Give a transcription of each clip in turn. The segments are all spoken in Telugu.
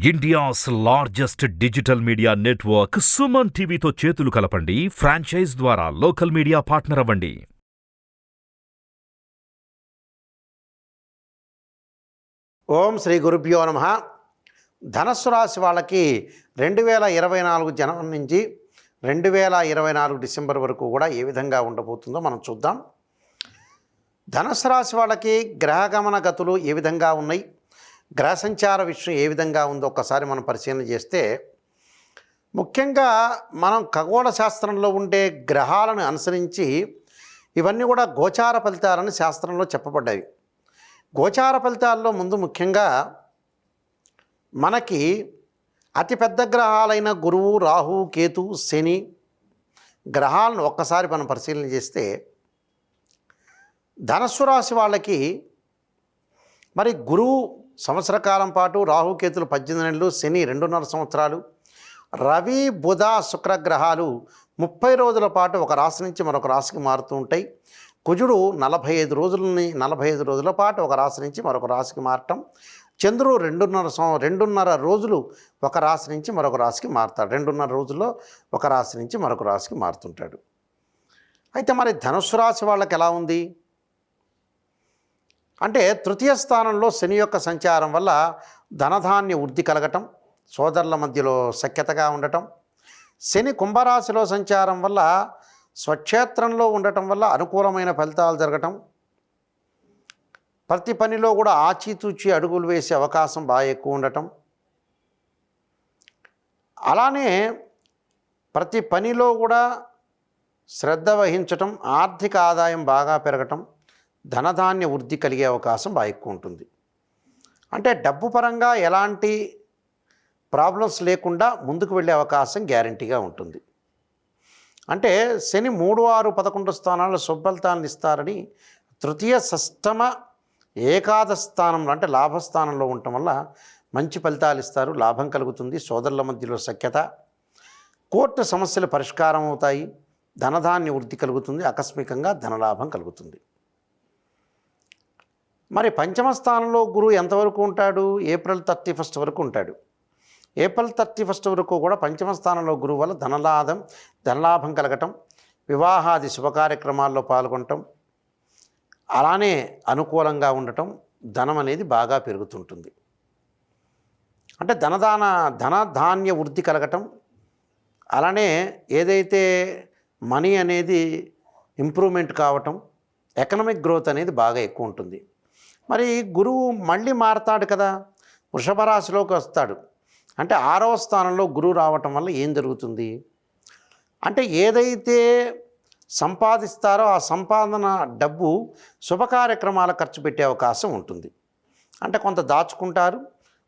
India's largest digital media network Suman టీవీతో చేతులు కలపండి. ఫ్రాంచైజ్ ద్వారా లోకల్ మీడియా పార్ట్నర్ అవ్వండి. ఓం శ్రీ గురుభ్యో నమః. ధనస్సు రాశి వాళ్ళకి 2024 జనవరి నుంచి 2024 డిసెంబర్ వరకు కూడా ఏ విధంగా ఉండబోతుందో మనం చూద్దాం. ధనస్సు రాశి వాళ్ళకి గ్రహగమన గతులు ఏ విధంగా ఉన్నాయి, గ్రహ సంచార విషయం ఏ విధంగా ఉందో ఒక్కసారి మనం పరిశీలన చేస్తే, ముఖ్యంగా మనం ఖగోళ శాస్త్రంలో ఉండే గ్రహాలను అనుసరించి ఇవన్నీ కూడా గోచార ఫలితాలని శాస్త్రంలో చెప్పబడ్డాయి. గోచార ఫలితాల్లో ముందు ముఖ్యంగా మనకి అతిపెద్ద గ్రహాలైన గురువు, రాహు, కేతు, శని గ్రహాలను ఒక్కసారి మనం పరిశీలన చేస్తే, ధనస్సు రాశి వాళ్ళకి మరి గురువు సంవత్సర కాలం పాటు, రాహుకేతులు 18 నెలలు, శని 2.5 సంవత్సరాలు, రవి, బుధ, శుక్ర గ్రహాలు 30 రోజుల పాటు ఒక రాశి నుంచి మరొక రాశికి మారుతూ ఉంటాయి. కుజుడు 45 రోజుల పాటు ఒక రాశి నుంచి మరొక రాశికి మారటం. చంద్రుడు 2.5 రోజులు ఒక రాశి నుంచి మరొక రాశికి మారుతాడు. 2.5 రోజుల్లో ఒక రాశి నుంచి మరొక రాశికి మారుతుంటాడు. అయితే మరి ధనుస్సు రాశి వాళ్ళకి ఎలా ఉంది అంటే, తృతీయ స్థానంలో శని యొక్క సంచారం వల్ల ధనధాన్య వృద్ధి కలగటం, సోదరుల మధ్యలో సఖ్యతగా ఉండటం. శని కుంభరాశిలో సంచారం వల్ల స్వక్షేత్రంలో ఉండటం వల్ల అనుకూలమైన ఫలితాలు జరగటం. ప్రతి పనిలో కూడా ఆచితూచి అడుగులు వేసే అవకాశం బాగా ఎక్కువ ఉండటం. అలానే ప్రతి పనిలో కూడా శ్రద్ధ వహించటం, ఆర్థిక ఆదాయం బాగా పెరగటం, ధనధాన్య వృద్ధి కలిగే అవకాశం బాగా ఎక్కువ ఉంటుంది. అంటే డబ్బు పరంగా ఎలాంటి ప్రాబ్లమ్స్ లేకుండా ముందుకు వెళ్ళే అవకాశం గ్యారంటీగా ఉంటుంది. అంటే శని 3, 6, 11 స్థానాల్లో శుభఫలితాలను ఇస్తారని, తృతీయ, షష్టమ, ఏకాదశ స్థానంలో అంటే లాభస్థానంలో ఉండటం వల్ల మంచి ఫలితాలు ఇస్తారు. లాభం కలుగుతుంది, సోదరుల మధ్యలో సఖ్యత, కోర్టు సమస్యలు పరిష్కారం అవుతాయి, ధనధాన్య వృద్ధి కలుగుతుంది, ఆకస్మికంగా ధనలాభం కలుగుతుంది. మరి పంచమ స్థానంలో గురువు ఎంతవరకు ఉంటాడు? ఏప్రిల్ 31 వరకు ఉంటాడు. ఏప్రిల్ 31 వరకు కూడా పంచమ స్థానంలో గురువు వల్ల ధనలాభం కలగటం, వివాహాది శుభకార్యక్రమాల్లో పాల్గొనటం, అలానే అనుకూలంగా ఉండటం, ధనం అనేది బాగా పెరుగుతుంటుంది. అంటే ధనధాన్య వృద్ధి కలగటం, అలానే ఏదైతే మనీ అనేది ఇంప్రూవ్మెంట్ కావటం, ఎకనామిక్ గ్రోత్ అనేది బాగా ఎక్కువ ఉంటుంది. మరి గురువు మళ్ళీ మారతాడు కదా, వృషభ రాశిలోకి వస్తాడు. అంటే 6వ స్థానంలో గురువు రావటం వల్ల ఏం జరుగుతుంది అంటే, ఏదైతే సంపాదిస్తారో ఆ సంపాదన డబ్బు శుభకార్యక్రమాల ఖర్చు పెట్టే అవకాశం ఉంటుంది. అంటే కొంత దాచుకుంటారు.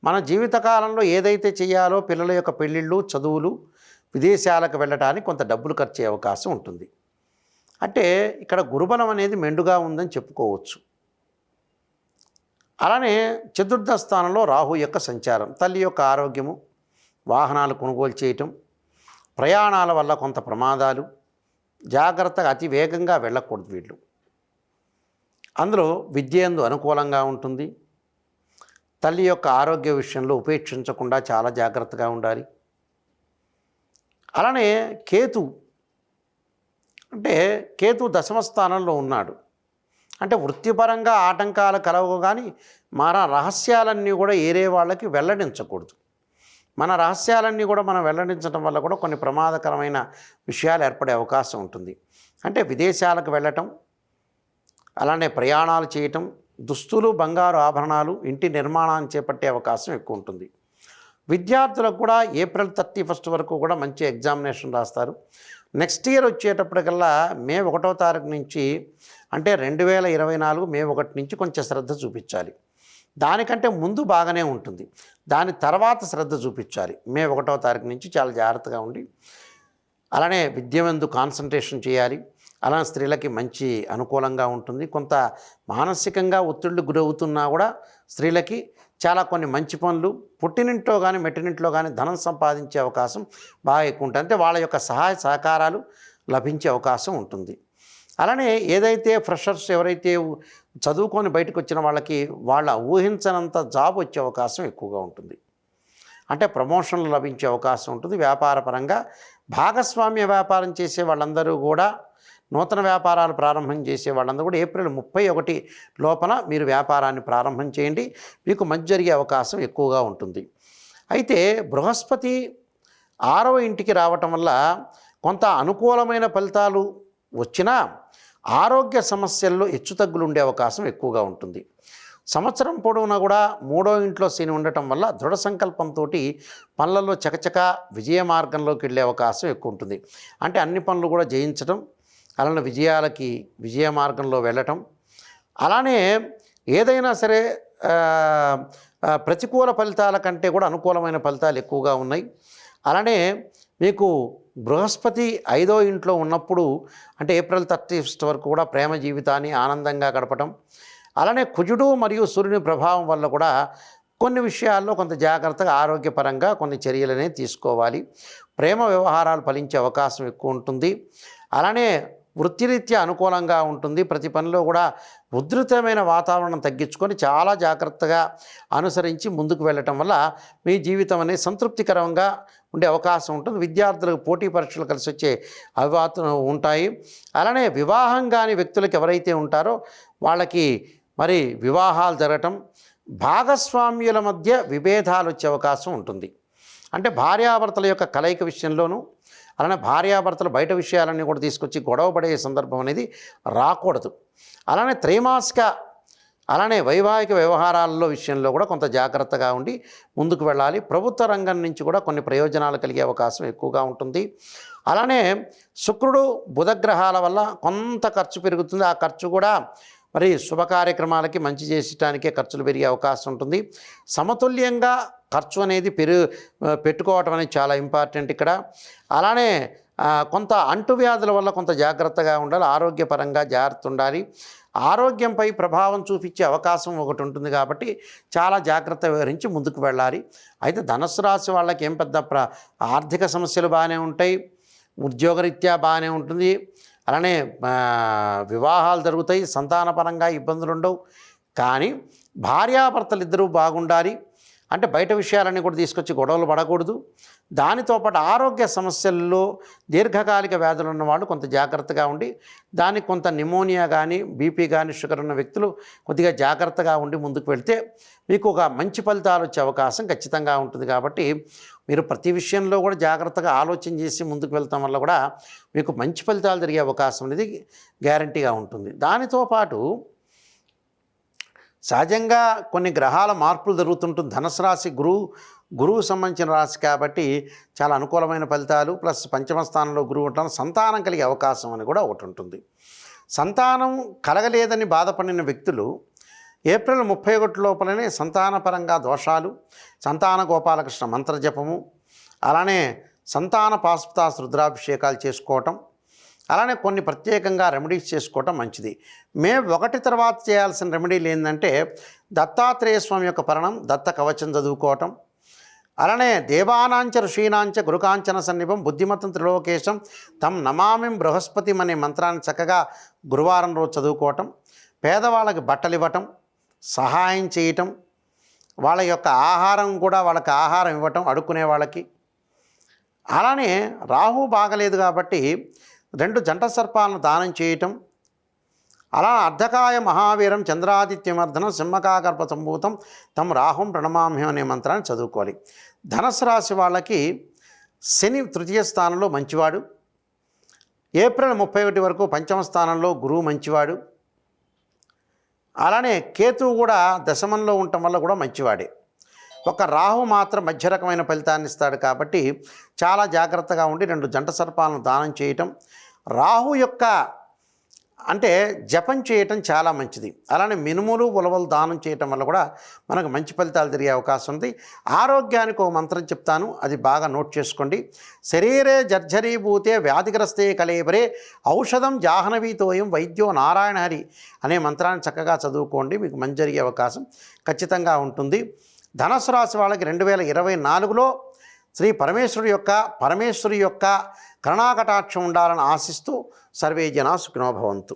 మన జీవితకాలంలో ఏదైతే చేయాలో, పిల్లల యొక్క పెళ్ళిళ్ళు, చదువులు, విదేశాలకు వెళ్ళటానికి కొంత డబ్బులు ఖర్చు అయ్యే అవకాశం ఉంటుంది. అంటే ఇక్కడ గురుబలం అనేది మెండుగా ఉందని చెప్పుకోవచ్చు. అలానే చతుర్థ స్థానంలో రాహు యొక్క సంచారం, తల్లి యొక్క ఆరోగ్యము, వాహనాలు కొనుగోలు చేయటం, ప్రయాణాల వల్ల కొంత ప్రమాదాలు, జాగ్రత్తగా అతి వేగంగా వెళ్ళకూడదు వీళ్ళు. అందులో విద్యందు అనుకూలంగా ఉంటుంది. తల్లి యొక్క ఆరోగ్య విషయంలో ఉపేక్షించకుండా చాలా జాగ్రత్తగా ఉండాలి. అలానే కేతు 10వ స్థానంలో ఉన్నాడు. అంటే వృత్తిపరంగా ఆటంకాలు కలవు, కానీ మన రహస్యాలన్నీ కూడా ఏరే వాళ్ళకి వెల్లడించకూడదు. మన రహస్యాలన్నీ కూడా మనం వెల్లడించడం వల్ల కూడా కొన్ని ప్రమాదకరమైన విషయాలు ఏర్పడే అవకాశం ఉంటుంది. అంటే విదేశాలకు వెళ్ళటం, అలానే ప్రయాణాలు చేయటం, దుస్తులు, బంగారు ఆభరణాలు, ఇంటి నిర్మాణాన్ని చేపట్టే అవకాశం ఎక్కువ ఉంటుంది. విద్యార్థులకు కూడా ఏప్రిల్ 31 వరకు కూడా మంచి ఎగ్జామినేషన్ రాస్తారు. నెక్స్ట్ ఇయర్ వచ్చేటప్పటికల్లా మే 1వ తారీఖు నుంచి, అంటే 2024 మే 1 నుంచి కొంచెం శ్రద్ధ చూపించాలి. దానికంటే ముందు బాగానే ఉంటుంది, దాని తర్వాత శ్రద్ధ చూపించాలి. మే 1వ తారీఖు నుంచి చాలా జాగ్రత్తగా ఉండి, అలానే విద్య మీద కాన్సన్ట్రేషన్ చేయాలి. అలానే స్త్రీలకి మంచి అనుకూలంగా ఉంటుంది. కొంత మానసికంగా ఒత్తిళ్ళు గురవుతున్నా కూడా స్త్రీలకి చాలా కొన్ని మంచి పనులు, పుట్టినింట్లో కానీ మెట్టినింట్లో కానీ ధనం సంపాదించే అవకాశం బాగా ఎక్కువ ఉంటుంది. అంటే వాళ్ళ యొక్క సహాయ సహకారాలు లభించే అవకాశం ఉంటుంది. అలానే ఏదైతే ఫ్రెషర్స్ ఎవరైతే చదువుకొని బయటకు వచ్చిన వాళ్ళకి వాళ్ళ ఊహించనంత జాబ్ వచ్చే అవకాశం ఎక్కువగా ఉంటుంది. అంటే ప్రమోషన్లు లభించే అవకాశం ఉంటుంది. వ్యాపారపరంగా భాగస్వామ్య వ్యాపారం చేసే వాళ్ళందరూ కూడా, నూతన వ్యాపారాలు ప్రారంభం చేసే వాళ్ళందరూ కూడా ఏప్రిల్ 31 లోపల మీరు వ్యాపారాన్ని ప్రారంభం చేయండి, మీకు మంచి జరిగే అవకాశం ఎక్కువగా ఉంటుంది. అయితే బృహస్పతి 6వ ఇంటికి రావటం వల్ల కొంత అనుకూలమైన ఫలితాలు వచ్చినా ఆరోగ్య సమస్యల్లో హెచ్చుతగ్గులు ఉండే అవకాశం ఎక్కువగా ఉంటుంది. సంవత్సరం పొడవునా కూడా 3వ ఇంట్లో శని ఉండటం వల్ల దృఢ సంకల్పంతో పనులలో చకచక విజయ మార్గంలోకి వెళ్ళే అవకాశం ఎక్కువ ఉంటుంది. అంటే అన్ని పనులు కూడా జయించడం, అలానే విజయ మార్గంలో వెళ్ళటం, అలానే ఏదైనా సరే ప్రతికూల ఫలితాల కంటే కూడా అనుకూలమైన ఫలితాలు ఎక్కువగా ఉన్నాయి. అలానే మీకు బృహస్పతి 5వ ఇంట్లో ఉన్నప్పుడు అంటే ఏప్రిల్ 31 వరకు కూడా ప్రేమ జీవితాన్ని ఆనందంగా గడపటం, అలానే కుజుడు మరియు సూర్యుని ప్రభావం వల్ల కూడా కొన్ని విషయాల్లో కొంత జాగ్రత్తగా ఆరోగ్యపరంగా కొన్ని చర్యలనే తీసుకోవాలి. ప్రేమ వ్యవహారాలు ఫలించే అవకాశం ఎక్కువ ఉంటుంది. అలానే వృత్తిరీత్యా అనుకూలంగా ఉంటుంది. ప్రతి పనిలో కూడా ఉధృతమైన వాతావరణం తగ్గించుకొని చాలా జాగ్రత్తగా అనుసరించి ముందుకు వెళ్ళటం వల్ల మీ జీవితం అనేది సంతృప్తికరంగా ఉండే అవకాశం ఉంటుంది. విద్యార్థులకు పోటీ పరీక్షలు కలిసి వచ్చే అవకాశం ఉంటాయి. అలానే వివాహం కాని వ్యక్తులకు ఎవరైతే ఉంటారో వాళ్ళకి మరి వివాహాలు జరగటం, భాగస్వామ్యుల మధ్య విభేదాలు వచ్చే అవకాశం ఉంటుంది. అంటే భార్యాభర్తల యొక్క కలయిక విషయంలోనూ, అలానే భార్యాభర్తలు బయట విషయాలన్నీ కూడా తీసుకొచ్చి గొడవ పడే సందర్భం అనేది రాకూడదు. అలానే త్రైమాసిక అలానే వైవాహిక వ్యవహారాల్లో విషయంలో కూడా కొంత జాగ్రత్తగా ఉండి ముందుకు వెళ్ళాలి. ప్రభుత్వ రంగం నుంచి కూడా కొన్ని ప్రయోజనాలు కలిగే అవకాశం ఎక్కువగా ఉంటుంది. అలానే శుక్రుడు బుధగ్రహాల వల్ల కొంత ఖర్చు పెరుగుతుంది. ఆ ఖర్చు కూడా మరి శుభ కార్యక్రమాలకి మంచి చేసడానికే ఖర్చులు పెరిగే అవకాశం ఉంటుంది. సమతుల్యంగా ఖర్చు అనేది పెట్టుకోవటం అనేది చాలా ఇంపార్టెంట్ ఇక్కడ. అలానే కొంత అంటువ్యాధుల వల్ల కొంత జాగ్రత్తగా ఉండాలి. ఆరోగ్యపరంగా జాగ్రత్త ఉండాలి. ఆరోగ్యంపై ప్రభావం చూపించే అవకాశం ఒకటి ఉంటుంది కాబట్టి చాలా జాగ్రత్త వివరించి ముందుకు వెళ్ళాలి. అయితే ధనుస్సు రాశి వాళ్ళకి ఏం పెద్ద ఆర్థిక సమస్యలు బాగానే ఉంటాయి, ఉద్యోగరీత్యా బాగానే ఉంటుంది. అలానే వివాహాలు జరుగుతాయి, సంతానపరంగా ఇబ్బందులు ఉండవు. కానీ భార్యాభర్తలు ఇద్దరూ బాగుండాలి. అంటే బయట విషయాలన్నీ కూడా తీసుకొచ్చి గొడవలు పడకూడదు. దానితో పాటు ఆరోగ్య సమస్యల్లో దీర్ఘకాలిక వ్యాధులు ఉన్నవాళ్ళు కొంత జాగ్రత్తగా ఉండి, దానికి కొంత నిమోనియా కానీ బీపీ కానీ షుగర్ ఉన్న వ్యక్తులు కొద్దిగా జాగ్రత్తగా ఉండి ముందుకు వెళ్తే మీకు ఒక మంచి ఫలితాలు వచ్చే అవకాశం ఖచ్చితంగా ఉంటుంది. కాబట్టి మీరు ప్రతి విషయంలో కూడా జాగ్రత్తగా ఆలోచన చేసి ముందుకు వెళ్తాం వల్ల కూడా మీకు మంచి ఫలితాలు జరిగే అవకాశం అనేది గ్యారంటీగా ఉంటుంది. దానితో పాటు సహజంగా కొన్ని గ్రహాల మార్పులు జరుగుతుంటుంది. ధనుసు రాశి గురువు సంబంధించిన రాశి కాబట్టి చాలా అనుకూలమైన ఫలితాలు, ప్లస్ పంచమ స్థానంలో గురువు ఉండడం, సంతానం కలిగే అవకాశం అని కూడా ఒకటి ఉంటుంది. సంతానం కలగలేదని బాధపడిన వ్యక్తులు ఏప్రిల్ 31 లోపలనే సంతానపరంగా దోషాలు, సంతాన గోపాలకృష్ణ మంత్రజపము, అలానే సంతాన పాశుపతాస్ రుద్రాభిషేకాలు చేసుకోవటం, అలానే కొన్ని ప్రత్యేకంగా రెమెడీస్ చేసుకోవటం మంచిది. మే 1 తర్వాత చేయాల్సిన రెమెడీలు ఏంటంటే దత్తాత్రేయ స్వామి యొక్క పరణం, దత్త కవచం చదువుకోవటం, అలానే దేవానాంచ ఋషీనాంచ గురుకాంచన సన్నిభం బుద్ధిమతం త్రిలోకేశం తం నమామిం బృహస్పతిం అనే మంత్రాన్ని చక్కగా గురువారం రోజు చదువుకోవటం, పేదవాళ్ళకి బట్టలు ఇవ్వటం, సహాయం చేయటం, వాళ్ళ యొక్క ఆహారం కూడా వాళ్ళకి ఆహారం ఇవ్వటం అడుక్కునే వాళ్ళకి. అలానే రాహు బాగలేదు కాబట్టి 2 జంట సర్పాలను దానం చేయటం, అలా అర్ధకాయ మహావీరం చంద్రాదిత్యమర్ధనం సింహకాగర్భ సంభూతం తం రాహుం ప్రణమామ్యం అనే మంత్రాన్ని చదువుకోవాలి. ధనుసు రాశి వాళ్ళకి శని 3వ స్థానంలో మంచివాడు, ఏప్రిల్ 31 వరకు పంచమ స్థానంలో గురువు మంచివాడు, అలానే కేతువు కూడా దశమంలో ఉండటం వల్ల కూడా మంచివాడే. ఒక రాహు మాత్రం మధ్య రకమైన ఫలితాన్ని ఇస్తాడు కాబట్టి చాలా జాగ్రత్తగా ఉండి 2 జంట సర్పాలను దానం చేయటం, రాహు యొక్క అంటే జపం చేయటం చాలా మంచిది. అలానే మినుములు ఉలవలు దానం చేయటం వల్ల కూడా మనకు మంచి ఫలితాలు జరిగే అవకాశం ఉంది. ఆరోగ్యానికి ఒక మంత్రం చెప్తాను, అది బాగా నోట్ చేసుకోండి. శరీరే జర్జరీభూతే వ్యాధిగ్రస్తే కలేబరే ఔషధం జాహ్నవీతోయం వైద్యో నారాయణ హరి అనే మంత్రాన్ని చక్కగా చదువుకోండి, మీకు మంచి జరిగే అవకాశం ఖచ్చితంగా ఉంటుంది. ధనుసు రాశి వాళ్ళకి 2024లో శ్రీ పరమేశ్వరి యొక్క కరుణాకటాక్షం ఉండాలని ఆశిస్తూ సర్వే జనా సుఖినో భవంతు.